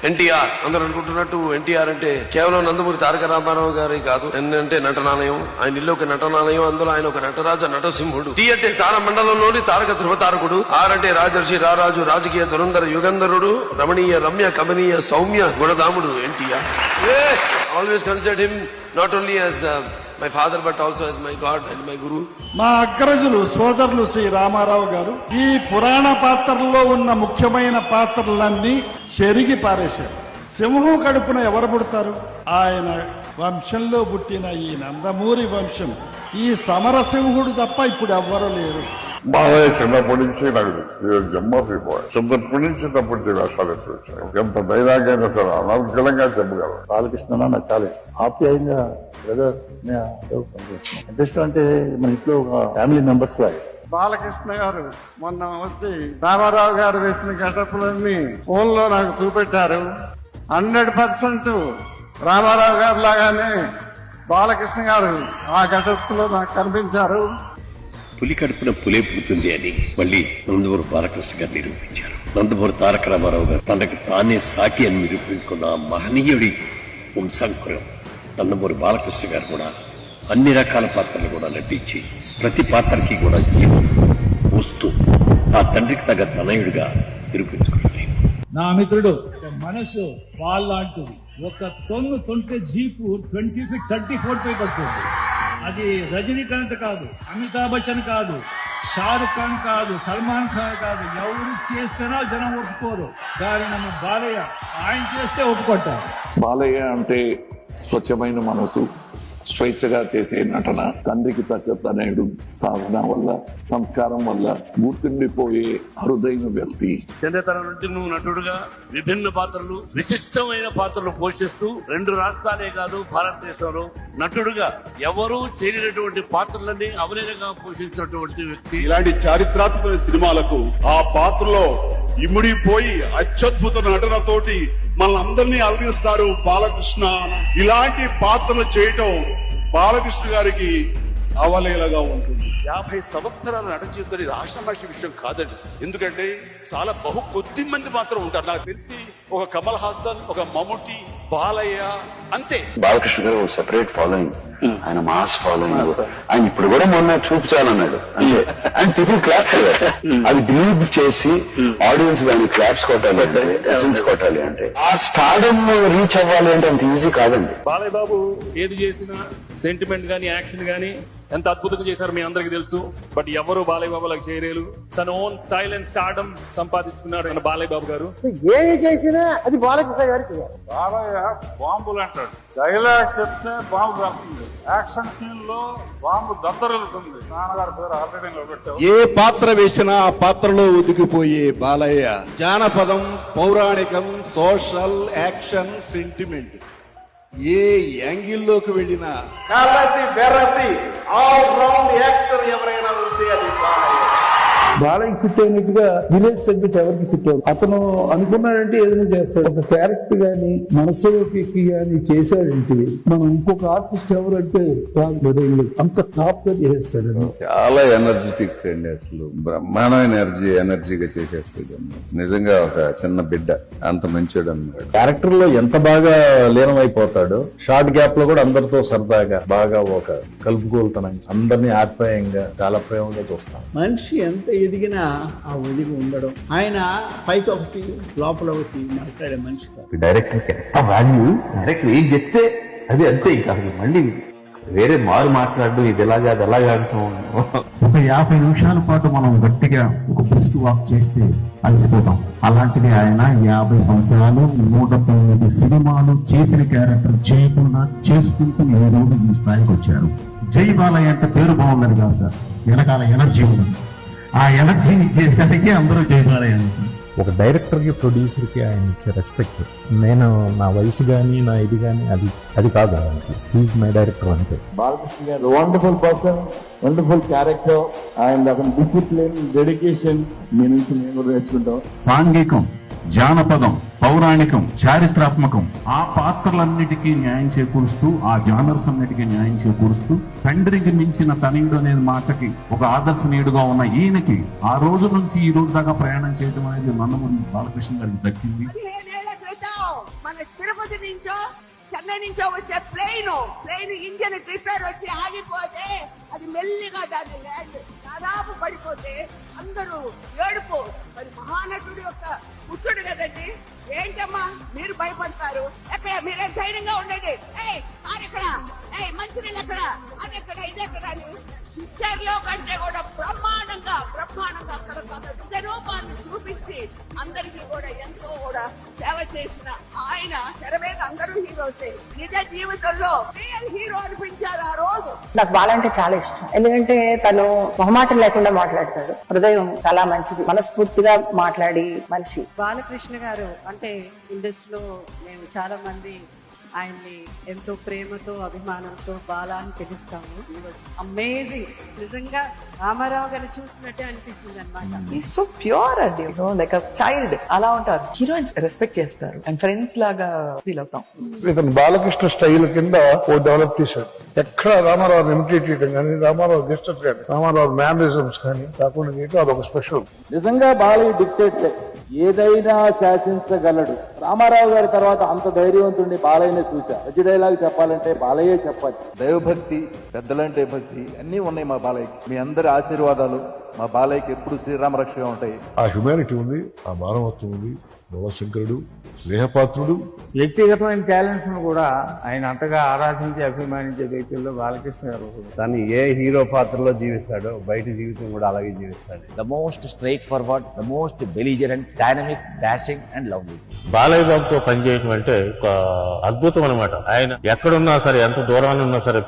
ఎన్టీఆర్ అందరూ అనుకుంటున్నట్టు ఎన్టీఆర్ అంటే కేవలం నందమూరి తారక రామారావు గారి కాదు. అంటే నటనాలయం, ఆయన ఇల్లు ఒక నటనాలయం, అందులో ఆయన ఒక నటరాజ నటసింహుడు. టీ అంటే తార మండలంలోని తారక ధృవతారకుడు. ఆర్ అంటే రాజర్షి రారాజు రాజకీయ దురంధర యుగంధరుడు, రమణీయ రమ్య కమనీయ సౌమ్య గుణదాముడు NTR. Always considered him not only as my father but also as my god and my guru. మా అగ్రజులు సోదరులు శ్రీ రామారావు గారు ఈ పురాణ పాత్రల్లో ఉన్న ముఖ్యమైన పాత్రలన్నీ చెరిగి పారేశారు. సింహం కడుపున ఎవరు పుడతారు? ఆయన వంశంలో పుట్టిన ఈ నందమూరి వంశం, ఈ సమరసింహుడు తప్ప ఇప్పుడు ఎవ్వరూ లేరు. బాలయ్య చిన్నప్పటి నుంచి నాకు జమ్మీ బాయ్ చిన్నప్పటి నుంచి తప్పుడు వేషాలు వచ్చాయి. ఎంత డైలాగ్ అయినా సరే అనర్గళంగా చెప్పగలరు. బాలకృష్ణ నాకు చాలా ఇష్టం. ఆప్యాయంగా బ్రదర్ ఇంట్రెస్ట్ అంటే మన ఇంట్లో ఒక ఫ్యామిలీ మెంబర్స్ లాగా. బాలకృష్ణ గారు మొన్న వచ్చి రామారావు గారు వేసిన గెటప్లన్నీ ఫోన్ లో నాకు చూపెట్టారు. 100% రామారావు గారు లాగానే బాలకృష్ణ గారు ఆ గెటప్స్ లో నాకు కనిపించారు. పులి కడుపున పులే పుడుతుంది అని మళ్ళీ నందమూరి బాలకృష్ణ గారు నిరూపించారు. నందమూరి తారక రామారావు గారు తనకు తానే సాటి అని నిరూపించుకున్న మహనీయుడి వంశాంకురం నందమూరి బాలకృష్ణ గారు కూడా అన్ని రకాల పాత్రలు కూడా నటించి ప్రతి పాత్రకి కూడా జీవం వస్తూ ఆ తండ్రికి తగ్గ తనయుడిగా నిరూపించుకున్నారు. నా మిత్రుడు మనసు వాళ్ళంటిది. ఒక తొన్ను తొంటే జీపు 20 feet 34 feet పడుతుంది. అది రజనీకాంత్ కాదు, అమితాబ్ బచ్చన్ కాదు, షారుఖ్ ఖాన్ కాదు, సల్మాన్ ఖాన్ కాదు. ఎవరు చేస్తేనో జనం ఒప్పుకోరు. కానీ నమ్మ బాలయ్య ఆయన చేస్తే ఒప్పుకుంటారు. బాలయ్య అంటే స్వచ్ఛమైన మనసు, స్వేచ్ఛగా చేసే నటన, తండ్రికి తగ్గ తనయుడు, సాధన వల్ల, సంస్కారం వల్ల గుర్తుండిపోయే అరుదైన వ్యక్తి. చిన్నతనం నుంచి నువ్వు నటుడుగా విభిన్న పాత్రలు, విశిష్టమైన పాత్రలు పోషిస్తూ 2 రాష్ట్రాలే కాదు భారతదేశంలో నటుడుగా ఎవరూ చేయనటువంటి పాత్రలన్నీ అవలీలంగా పోషించినటువంటి వ్యక్తి. ఇలాంటి చారిత్రాత్మక సినిమాలకు ఆ పాత్రలో ఇముడిపోయి అత్యద్భుత నటనతోటి మనందరినీ అలరిస్తారు బాలకృష్ణ. ఇలాంటి పాత్రలు చేయటం బాలకృష్ణ గారికి అవలీలగా ఉంటుంది. 50 సంవత్సరాల నట జీవితం ఇది ఆషామాష విషయం కాదండి. ఎందుకంటే చాలా కొద్ది మంది మాత్రం ఉంటారు. నాకు తెలిసి ఒక కమల్ హాసన్, ఒక మమ్ముట్టి, బాలయ్య అంతే. బాలకృష్ణ గారు సెపరేట్ ఫాలోయింగ్, ఆయన మాస్ ఫాలోయింగ్. ఆయన ఇప్పుడు కూడా మొన్న చూపించాలన్నాడు అంటే ఆయన పీపుల్ క్లాప్స్ అది బిలీవ్ చేసి ఆడియన్స్ దాన్ని క్లాప్స్ కొట్టాలి అంటే, ఎసెన్స్ కొట్టాలి అంటే, ఆ స్టార్డమ్ రీచ్ అవ్వాలి అంటే అంత ఈజీ కాదండి. బాలయ్య బాబు ఏది చేసినా సెంటిమెంట్ గానీ యాక్షన్ గానీ ఎంత అద్భుతంగా చేశారు మీ అందరికి తెలుసు. బట్ ఎవరు బాలయ్య బాబు లాగా చేయలేరు. తన ఓన్ స్టైల్ అండ్ స్టార్డమ్ సంపాదించుకున్నాడు ఆయన బాలయ్య బాబు గారు. ఏది చేసినా అది బాలకృష్ణ గారికి. బాలయ్య బాంబులు అంటాడు. డైలాగ్ చెప్తే బాంబు రాస్తుంది. యాక్షన్ సీన్ లో బాంబు దద్దరులుతుంది. నాన్నగారి పేరు ఆల్రెడీ పెట్టావు. ఏ పాత్ర వేసినా ఆ పాత్రలో ఒదిగిపోయే బాలయ్య. జానపదం, పౌరాణికం, సోషల్, యాక్షన్, సెంటిమెంట్ ఏ యాంగిల్లోకి వెళ్ళినా ఆల్ రౌండ్ యాక్టర్ ఎవరైనా ఉంటే అది బాలయ్య ఫిట్ అయినట్టుగా విలేజ్ సెగ్మెంట్ ఎవరికి ఫిట్ అవుతుంది. అతను అనుకున్నాడంటే ఏదైనా చేస్తాడు. ఒక క్యారెక్టర్ గాని మనసులోకి గాని చేశాడంటే మనం ఇంకొక ఆర్టిస్ట్ ఎవరంటే అంత టాప్ గా చేస్తాడు. చాలా ఎనర్జెటిక్ అండి, అసలు బ్రహ్మాండమైన ఎనర్జీగా చేసేస్తుంది. నిజంగా ఒక చిన్న బిడ్డ అంత మంచివాడు అన్నమాట. క్యారెక్టర్ లో ఎంత బాగా లీనమైపోతాడు. షార్ట్ గ్యాప్ లో కూడా అందరితో సరదాగా బాగా ఒక కలుపుకోలుతనం, అందరినీ ఆప్యాయంగా చాలా ప్రేమగా చూస్తాం. మనిషి ఎంత ఎదిగినా ఆ ఒదిగి ఉండడం. ఆయన పైకి ఒకటి లోపల ఒకటి మాట్లాడే మనిషి కాదు. డైరెక్టర్ ఎంత వాల్యూ, డైరెక్టర్ ఏం చెప్తే అది అంతే. ఇంకా మళ్ళీ వేరే మారు మాట్లాడడం ఇది ఎలాగా అది ఎలాగా అంటాం. ఒక 50 నిమిషాల పాటు మనం గట్టిగా ఒక బ్రిస్క్ వాక్ చేస్తే అలసిపోతాం. అలాంటిది ఆయన 50 సంవత్సరాలు 109 సినిమాలు చేసిన క్యారెక్టర్ చేయకుండా చేసుకుంటూ ఈ రోజు ఈ స్థాయికి వచ్చారు. జై బాలయ్య అంటే పేరు బాగున్నది కాదు సార్, వెనకాల ఎనర్జీ ఉన్నది. ఆ ఎనర్జీని ఇచ్చేసరికి అందరూ జై బాలయ్య అంటారు. ఒక డైరెక్టర్ కి ప్రొడ్యూసర్ కి ఆయన ఇచ్చే రెస్పెక్ట్, నేను నా వయసు గానీ నా ఇది గానీ అది కాదు. హీఈస్ మై డైరెక్టర్ అంతే. బాలకృష్ణ గారు వండర్ఫుల్ పర్సన్, వండర్ఫుల్ క్యారెక్టర్. ఆయన అతని డిసిప్లిన్, డెడికేషన్ మీ నుంచి మేము నేర్చుకుంటాం. సాంఘికం, జానపదం, పౌరాణికం, చారిత్రాత్మకం ఆ పాత్రలన్నిటికీ న్యాయం చేకూరుస్తూ, ఆ జానర్స్ అన్నిటికీ న్యాయం చేకూరుస్తూ, తండ్రికి మించిన తనయుడు అనే మాటకి ఒక ఆదర్శనీయుడుగా ఉన్న ఈయనకి ఆ రోజు నుంచి ఈ రోజు దాకా ప్రయాణం చేయడం అనేది నందమూరి బాలకృష్ణ గారికి దక్కింది. మన తిరుపతి నుంచో చెన్నై నుంచో వచ్చే ప్లేన్ ఇంజన్ రిపేర్ వచ్చి ఆగిపోతే అది మెల్లిగా దాని ల్యాండ్ దాదాపు పడిపోతే అందరూ ఏడుపు. మరి మహానటుడు యొక్క పుట్టుడు కదండి, ఏంటమ్మా మీరు భయపడతారు? ఎక్కడ మీరే ధైర్యంగా ఉండండి. కారు ఎక్కడ, మంచినీళ్ళు ఎక్కడ, అది ఎక్కడ, ఇది ఎక్కడ అని పిక్చర్ లో కంటే కూడా బ్రహ్మాండంగా అక్కడ తన రూపాన్ని చూపించి అందరికీ కూడా ఎంతో కూడా సేవ చేసిన ఆయన తెర మీద అందరూ హీరోసే. నిజ జీవితంలో రియల్ హీరో అనిపించారు ఆ రోజు. నాకు బాలంటే చాలా ఇష్టం, ఎందుకంటే తను మొహమాటం లేకుండా మాట్లాడతాడు. హృదయం చాలా మంచిది, మనస్ఫూర్తిగా మాట్లాడి మనిషి. బాలకృష్ణ గారు అంటే ఇండస్ట్రీలో మేము చాలా మంది ఆయన్ని ఎంతో ప్రేమతో అభిమానంతో బాలా అని పిలుస్తాము. అమేజింగ్, నిజంగా రామారావు గారిని చూసినట్టే అనిపించింది అనమాట. సో ప్యూర్ అండి, లైక్ చైల్డ్ అలా ఉంటారు. హీరోయిన్స్ రెస్పెక్ట్ చేస్తారు అండ్ ఫ్రెండ్స్ లాగా ఫీల్ అవుతాం. ఇతను బాలకృష్ణ స్టైల్ కింద ఓ డెవలప్ చేశాడు. ఎక్కడ రామారావు ఇమిటేట్ చేయడం కానీ, రామారావు గెస్టర్స్ కానీ, రామారావు మ్యానరిజమ్స్ కానీ కాకుండా చేయటం అదొక స్పెషల్. నిజంగా బాలయ్య డిక్టేట్ ఏదైనా శాసించగలడు. రామారావు గారి తర్వాత అంత ధైర్యవంతుడిని బాలయ్యనే చూసా. మంచి డైలాగ్ చెప్పాలంటే బాలయ్యే చెప్పాలి. దైవభక్తి, పెద్దలంటే భక్తి అన్నీ ఉన్నాయి మా బాలయ్యకి. మీ అందరి ఆశీర్వాదాలు మా బాలయ్యకి ఎప్పుడు శ్రీరామ రక్షగా ఉంటాయి. ఆ హ్యుమానిటీ ఉంది, ఆ మానవత్వం ఉంది. భవశంకరుడు, స్నేహపాత్రుడు. వ్యక్తిగతమైన టాలెంట్స్ ను కూడా ఆయన అంతగా ఆరాధించి అభిమానించే వ్యక్తుల్లో బాలకృష్ణ గారు. తను ఏ హీరో పాత్రలో జీవిస్తాడో బయట జీవితం కూడా అలాగే జీవిస్తాడు. The most straightforward, the most belligerent, dynamic, dashing and lovely. Balayya బాబుతో పనిచేయడం అంటే ఒక అద్భుతం అనమాట. ఆయన ఎక్కడున్నా సరే, ఎంత దూరాన్ని ఉన్నా సరే